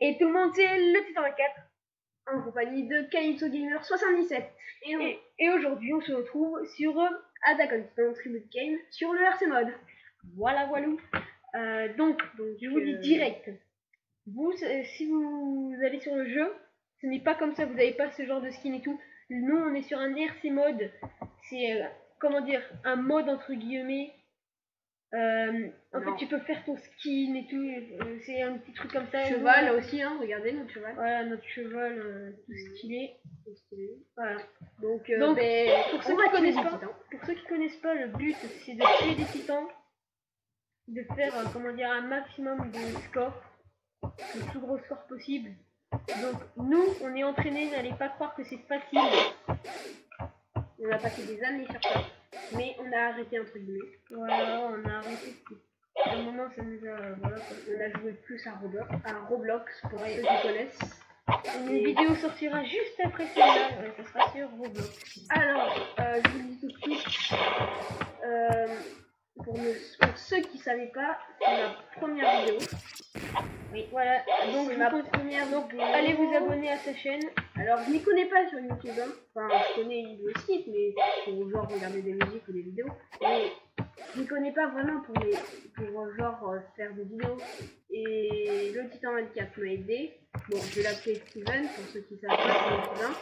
Et tout le monde, c'est le Titan 24 en compagnie de Calypso Gamer 77. Et aujourd'hui, on se retrouve sur Attack on Titan Tribute Game sur le RC Mode. Voilà, voilà. Donc, je vous dis direct. Vous, si vous allez sur le jeu, ce n'est pas comme ça, vous n'avez pas ce genre de skin et tout. Nous, on est sur un RC Mode. C'est, comment dire, un mode entre guillemets. En fait, tu peux faire ton skin et tout. C'est un petit truc comme ça. Cheval aussi, hein, regardez notre cheval. Voilà, notre cheval tout stylé. Voilà. Donc pour ceux qui connaissent pas, le but c'est de tuer des titans, de faire comment dire un maximum de score, le plus gros score possible. Donc nous, on est entraînés, n'allez pas croire que c'est facile. On a passé des années sur ça. Mais on a arrêté entre guillemets. Voilà, on a arrêté. À un moment, ça nous a. Voilà, on a joué plus à Roblox pour ceux qui connaissent. Une vidéo sortira juste après celle-là. Ça sera sur Roblox. Alors, je vous le dis tout de suite. Pour ceux qui ne savaient pas, c'est ma première vidéo. Oui, voilà. Donc, c'est ma première vidéo. Allez vous abonner à sa chaîne. Alors, je m'y connais pas sur YouTube. Hein. Enfin, je connais le site, mais pour genre regarder des musiques ou des vidéos. Mais je m'y connais pas vraiment pour genre faire des vidéos. Et le Titan 24 m'a aidé. Bon, je vais l'appeler Steven pour ceux qui savent pas, c'est mon cousin.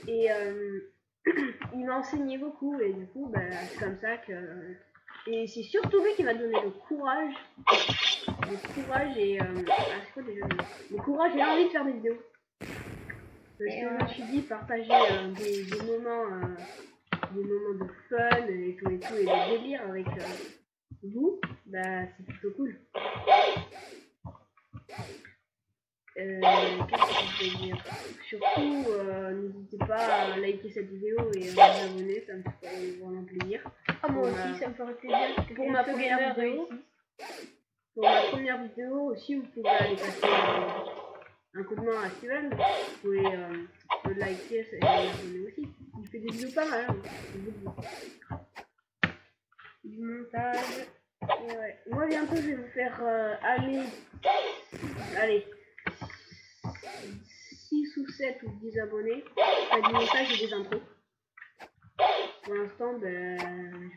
Et il m'a enseigné beaucoup. Et du coup, c'est comme ça que. Et c'est surtout lui qui m'a donné le courage. Et c'est quoi déjà le courage et l'envie de faire des vidéos. Parce que je me suis dit partager des moments de fun et tout et de délire avec vous, c'est plutôt cool. Qu'est-ce que je vais dire? Surtout, n'hésitez pas à liker cette vidéo et à vous abonner, ça me ferait vraiment plaisir. Ah, moi aussi, ça me ferait plaisir. Pour ma première vidéo. Pour ma première vidéo aussi, vous pouvez aller passer un coup de main à Steven. Vous pouvez le liker et l'abonner aussi. Il fait des vidéos pas mal. Hein, du montage. Et ouais. Moi bientôt je vais vous faire allez 6 ou 7 ou 10 abonnés. Du montage et des intros. Pour l'instant, je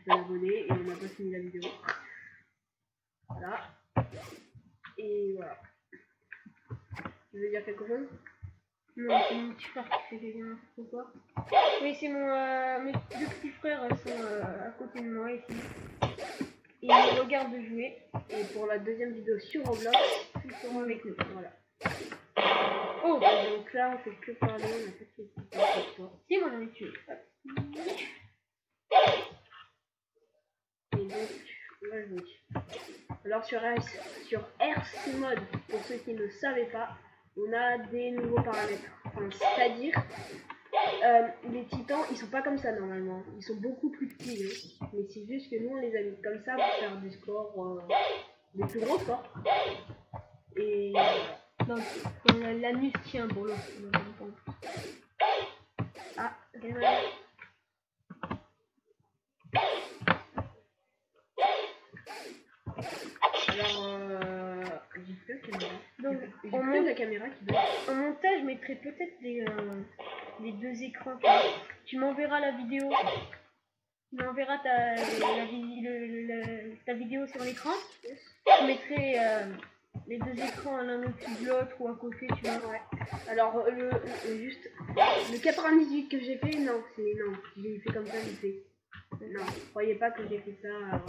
peux l'abonner et on n'a pas fini la vidéo. Voilà. Et voilà. Tu veux dire quelque chose? Non, c'est mon petit frère qui fait n'importe quoi. Oui, c'est mes deux petits frères sont à côté de moi ici. Et ils regardent jouer. Et pour la deuxième vidéo sur Roblox, ils seront avec nous. Voilà. Oh, donc là on fait que parler, on a fait que parler. Si, moi j'en ai tué. Et donc, là je vous dis. Alors sur RC Mode, pour ceux qui ne savaient pas, on a des nouveaux paramètres. Enfin, c'est-à-dire, les titans, ils sont pas comme ça normalement. Ils sont beaucoup plus petits. Hein. Mais c'est juste que nous, on les a mis comme ça pour faire des scores, des plus gros scores. Et donc, l'anus tient pour l'autre. Ah, j'ai plus la caméra. Donc, la caméra qui veut. En montage, je mettrai peut-être les deux écrans. Tu m'enverras la vidéo. Tu m'enverras ta vidéo sur l'écran. Je mettrai les deux écrans l'un au-dessus de l'autre ou à côté, tu vois. Ouais. Alors, le 98 que j'ai fait, non, j'ai fait comme ça, j'ai fait. Non, croyez pas que j'ai fait ça.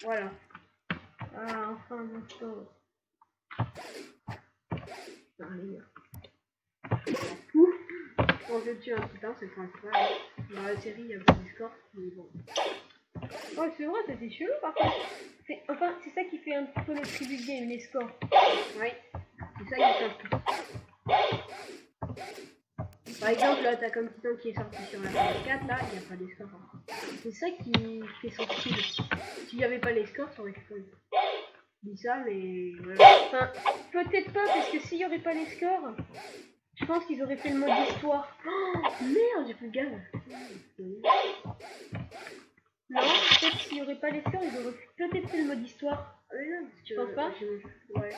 Voilà. Ah, enfin, mon sport. Quand je tue un titan, c'est le principal. Dans la série, il y a pas de score, mais bon. Ouais, c'est vrai, c'est chelou par contre. Enfin, c'est ça qui fait un petit peu le tribute game, les scores. Oui, c'est ça qui fait un peu. Par exemple, Attack on Titan qui est sorti sur la PS4, là, il n'y a pas les scores. C'est ça qui fait son style. S'il n'y avait pas les scores, ça aurait été fun. Je dis ça, mais voilà. Enfin, peut-être pas, parce que s'il n'y aurait pas les scores, je pense qu'ils auraient fait le mode histoire. Oh, merde, j'ai plus de gaz. Non, peut-être s'il n'y aurait pas les scores, ils auraient peut-être fait le mode histoire. oui, non, parce que... Tu penses pas? Ouais,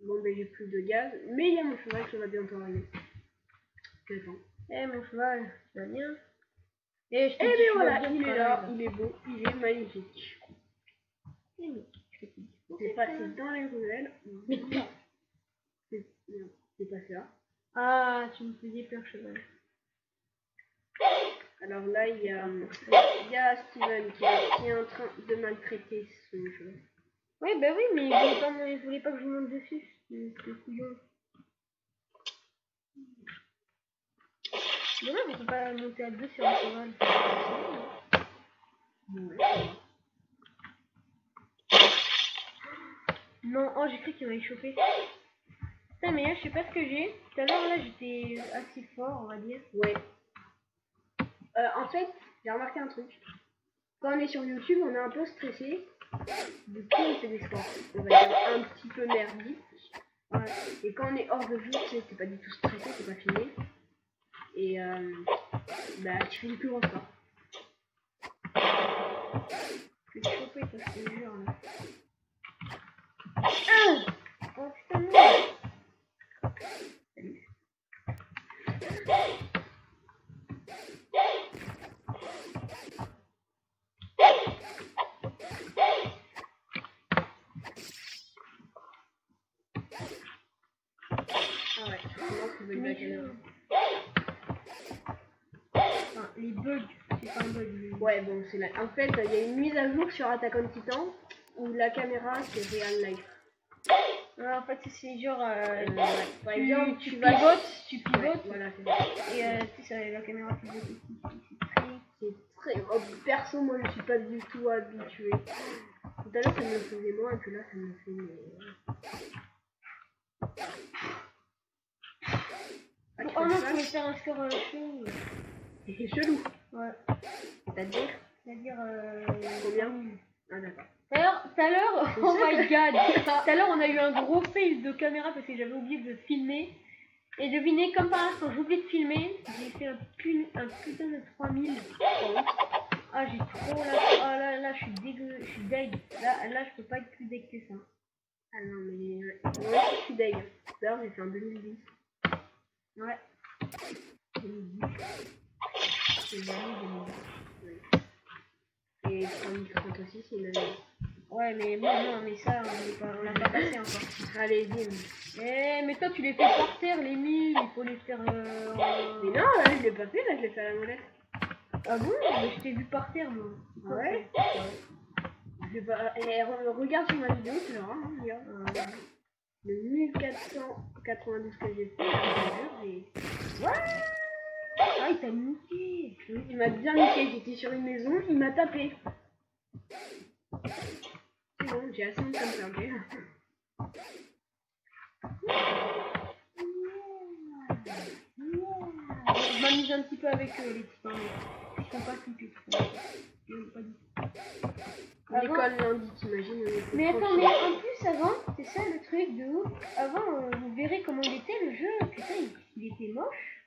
bon, ben j'ai plus de gaz, mais il y a mon cheval qui va bientôt arriver. J'attends. Eh, mon cheval, tu vas bien? Et bien voilà, il est là, il est beau, il est magnifique. C'est passé dans les ruelles. Mais c'est passé là. Ah, tu me faisais peur, cheval. Alors là, il y a Steven qui est en train de maltraiter son cheval. Oui, bah oui, mais je voulais pas que je monte dessus. C'est couillon. Mais on peut pas monter à deux sur un cheval. Non, oh, j'ai cru qu'il m'avait chauffé. Putain, mais là, je sais pas ce que j'ai. Tout à l'heure, là, j'étais assez fort, on va dire. Ouais. En fait, j'ai remarqué un truc. Quand on est sur YouTube, on est un peu stressé. Du coup, on fait des scores, on va dire, un petit peu merdiques. Ouais. Et quand on est hors de jeu, c'est pas du tout stressé, c'est pas filmé. Et bah, tu fais du plus gros score. Je vais te choper, toi, je te jure, là. Oh putain, non. Salut. Ah ouais, je pense que Mais les bugs, c'est pas un bug. Ouais, bon, c'est là. En fait, il y a une mise à jour sur Attack on Titan où la caméra c'est real life. Ouais, en fait, c'est genre. Par exemple, tu pivotes, Ouais, voilà, c'est ça. Et tu sais, la caméra pivote aussi. C'est très. Oh, perso, moi je suis pas du tout habituée. Tout à l'heure, ça me le faisait moins, et puis là, ça me le fait. Oh non, je voulais faire un score chelou. C'est chelou. Ouais. C'est-à-dire combien? Ah, d'accord. D'ailleurs, tout à l'heure, oh my god, tout à l'heure on a eu un gros fail de caméra parce que j'avais oublié de filmer. Et devinez, comme par hasard, quand j'ai oublié de filmer, j'ai fait un putain de 3000. Ah, j'ai trop là. Ah là, je suis dégueu, je suis deg. Là, je peux pas être plus deg que ça. Ah non, mais ouais, je suis deg. D'ailleurs, j'ai fait en 2010. Ouais. 2010. C'est vraiment 2010. Ouais. Et 3030 aussi, c'est une année. Ouais, mais bon, non, mais ça, on l'a pas passé encore. Allez, dis. Mais toi, tu les fais par terre, les 1000, il faut les faire. Mais non, là, je l'ai pas fait, là, je l'ai fait à la molette. Ah bon? Mais je t'ai vu par terre, moi. Ouais. Regarde sur ma vidéo, tu verras. Regarde. Le 1492 que j'ai fait, j'ai. Ouais! Ah, il t'a niqué! Il m'a bien niqué, j'étais sur une maison, il m'a tapé. C'est bon, j'ai assez honte comme ça, ok? Je m'amuse un petit peu avec les titans, mais ils sont pas flippés. L'école lundi, t'imagines? Mais attends, mais en plus avant, c'est ça le truc de ouf. Avant, vous verrez comment il était le jeu. Putain, il était moche.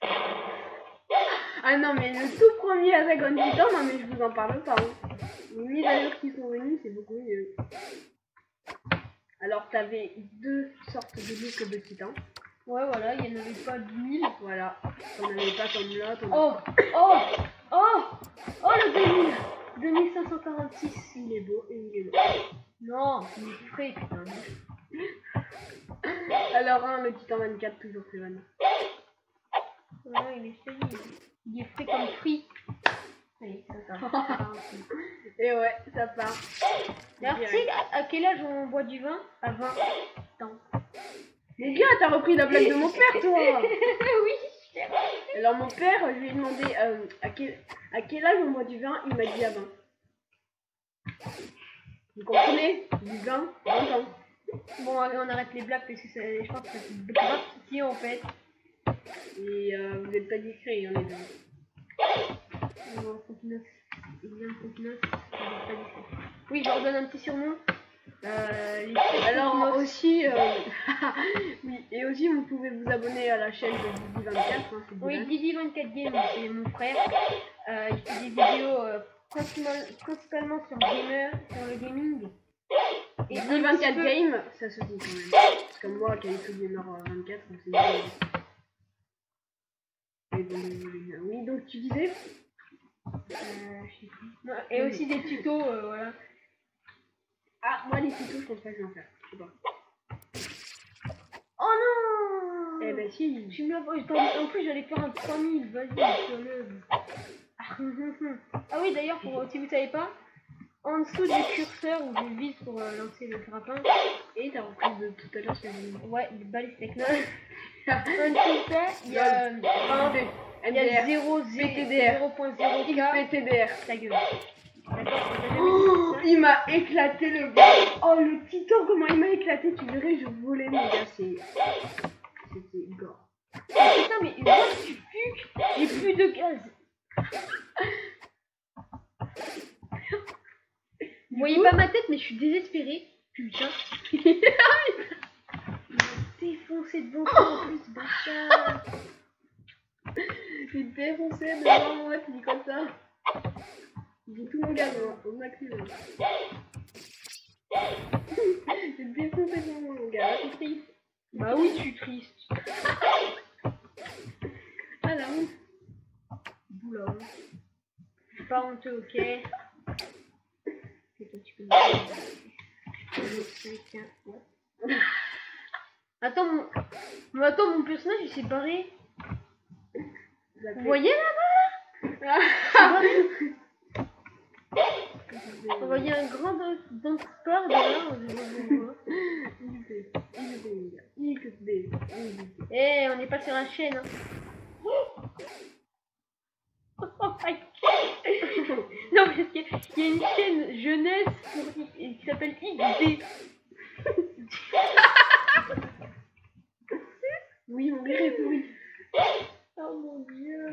Ah non, mais le tout premier Attack on Titan, non mais je vous en parle pas. Hein. Les mises à jour qui sont venues, c'est beaucoup mieux. Alors t'avais deux sortes de looks de titans. Ouais, voilà, il n'y en avait pas 10 000. Voilà, t'en avais pas comme là. Oh le 2000 2546. Il est beau et il est beau. Non, il est frais, putain. Alors le titan 24, toujours Seven. Ouais, il est solide. Il est frais comme free. Allez, ça part. Et ouais, ça part. Alors, tu sais à quel âge on boit du vin? À 20 ans. Mon gars, t'as repris la blague de mon père, toi. Oui. Alors mon père, je lui ai demandé à quel âge on boit du vin, il m'a dit à 20. Vous comprenez? Du vin, 20 ans. Bon, allez, on arrête les blagues parce que je pense que ça fait grave pitié en fait. Et vous n'êtes pas discret, on est deux. Bon, 39. Il vient de 39. Pas discret. Oui, je leur donne un petit surnom. Alors aussi, oui, et aussi vous pouvez vous abonner à la chaîne de Didi24. Hein, oui, Didi24 Game, c'est mon frère. Il fait des vidéos principalement sur le gaming. Et Didi24 Game, ça se dit quand même. Parce que moi, Kaito Gamer 24, c'est oui, donc tu disais et aussi des tutos, voilà. Ah, moi les tutos, je pense pas que je vais en faire. Je sais pas. Oh non! Eh ben si. En plus, j'allais faire un 3000, vas-y, je lève. Ah oui, d'ailleurs, si vous savez pas, en dessous du curseur où je vise pour lancer le grappin, et ta reprise de tout à l'heure, c'est ouais, du balise techno. En dessous de ça, il y a 0.0K PTDR. Ta gueule. Oh, il m'a éclaté le gars. Oh, le titan, comment il m'a éclaté. Tu verrais, je volais, mon gars. C'était gore. Putain, mais moi, tu fuques. J'ai plus de gaz. Vous voyez pas ma tête, mais je suis désespérée. Putain. Il m'a défoncé devant toi en plus, bâtard. J'ai défoncé devant moi, tu dis comme ça. J'ai tout mon gaz au maximum. J'ai défoncé devant moi, mon gars. T'es triste? Bah oui, je suis triste. Ah la honte. Boula. Je suis pas honteux, ok. C'est toi, tu peux me Attends, mon personnage il s'est barré. Vous voyez là-bas? On voyait un grand dumpster derrière. Eh, on n'est pas sur la chaîne. Hein. Oh my God. Non, parce qu'il y a une chaîne jeunesse qui s'appelle XD. Oui, mon gars est pourri. Oh mon dieu.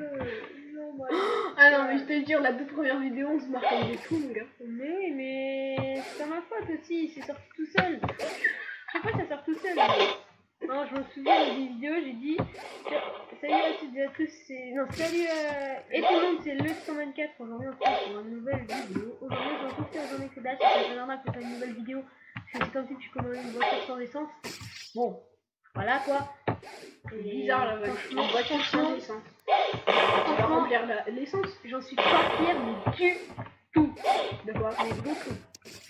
Non, ah non, mais je te jure, la toute première vidéo, on se marque comme des fous, mon gars. Mais oui, mais c'est pas ma faute aussi, c'est sorti tout seul. Chaque fois, ça sort tout seul. Non, je me souviens des vidéos, j'ai dit salut à toutes et à tous, non, salut et tout le monde, c'est le 124. Aujourd'hui, on se retrouve pour une nouvelle vidéo. Aujourd'hui, je retrouve sur Jean Dash, c'est normal que ce soit une nouvelle vidéo. Parce que c'est comme si tu commandes une voiture sans essence. Bon, voilà quoi. C'est bizarre la voiture. Une voiture sans essence. Tu vas remplir l'essence. J'en suis pas fière, mais du tout. De quoi? Mais beaucoup.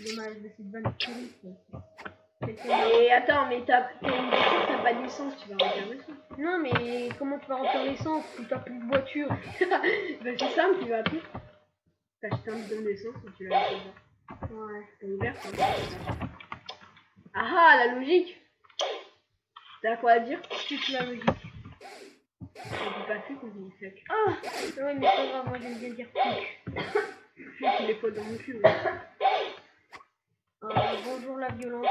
Dommage de cette vanne pourrie. Et attends, mais t'as une voiture, t'as pas d'essence, tu vas remplir l'essence. Non, mais comment tu vas remplir l'essence si t'as plus de voiture? Bah c'est simple, tu vas appeler. T'achètes un bidon d'essence et tu l'as acheté. Ouais. T'as ouvert quoi. Ah, la logique. T'as quoi à dire? Toute la logique. J'ai pas fait qu'on dit fuck. Ah ouais, mais c'est pas grave, moi j'aime bien dire fuck. Fuck, il est pas dans mon cul. Bonjour la violence.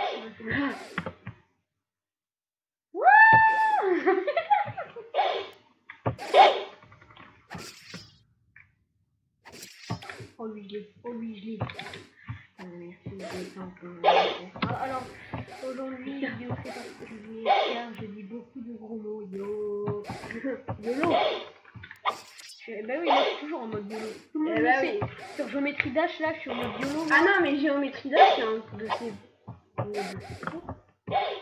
Oh lui je l'ai. Merci. Alors aujourd'hui vidéo très particulière car je dis beaucoup de gros mots. YOLO. Bah oui, moi je suis toujours en mode YOLO. Tout le monde le sait. Sur Géométrie Dash là je suis en mode YOLO. Ah non mais Géométrie Dash c'est un de ces...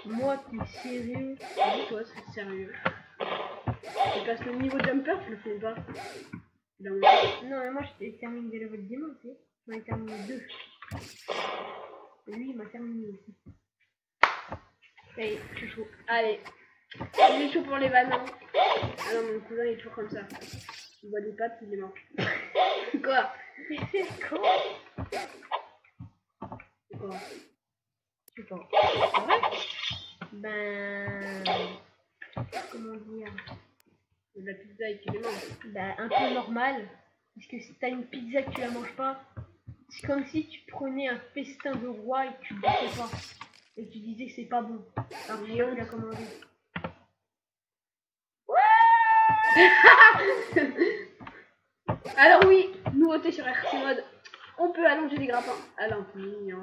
Moi t'es sérieux? Oui toi c'est sérieux. C'est parce que le niveau jumper je le fais pas. Non mais moi je termine des levels diamants, tu sais. J'en ai terminé 2. Et lui il m'a terminé aussi. Allez, je suis chaud. Allez. Il est chaud pour les bananes. Ah non mon cousin il est toujours comme ça. Il voit des pâtes, il les mange. Quoi? Mais c'est con. C'est quoi? Je sais pas. C'est vrai? Ben... Comment dire? De la pizza et tu les manges. Ben un peu normal. Parce que si t'as une pizza que tu la manges pas, c'est comme si tu prenais un festin de roi et que tu le bouffais pas. Et que tu disais que c'est pas bon. Alors que tu l'as commandé. Alors oui, nouveauté sur RC Mode, on peut allonger les grappins à l'infini.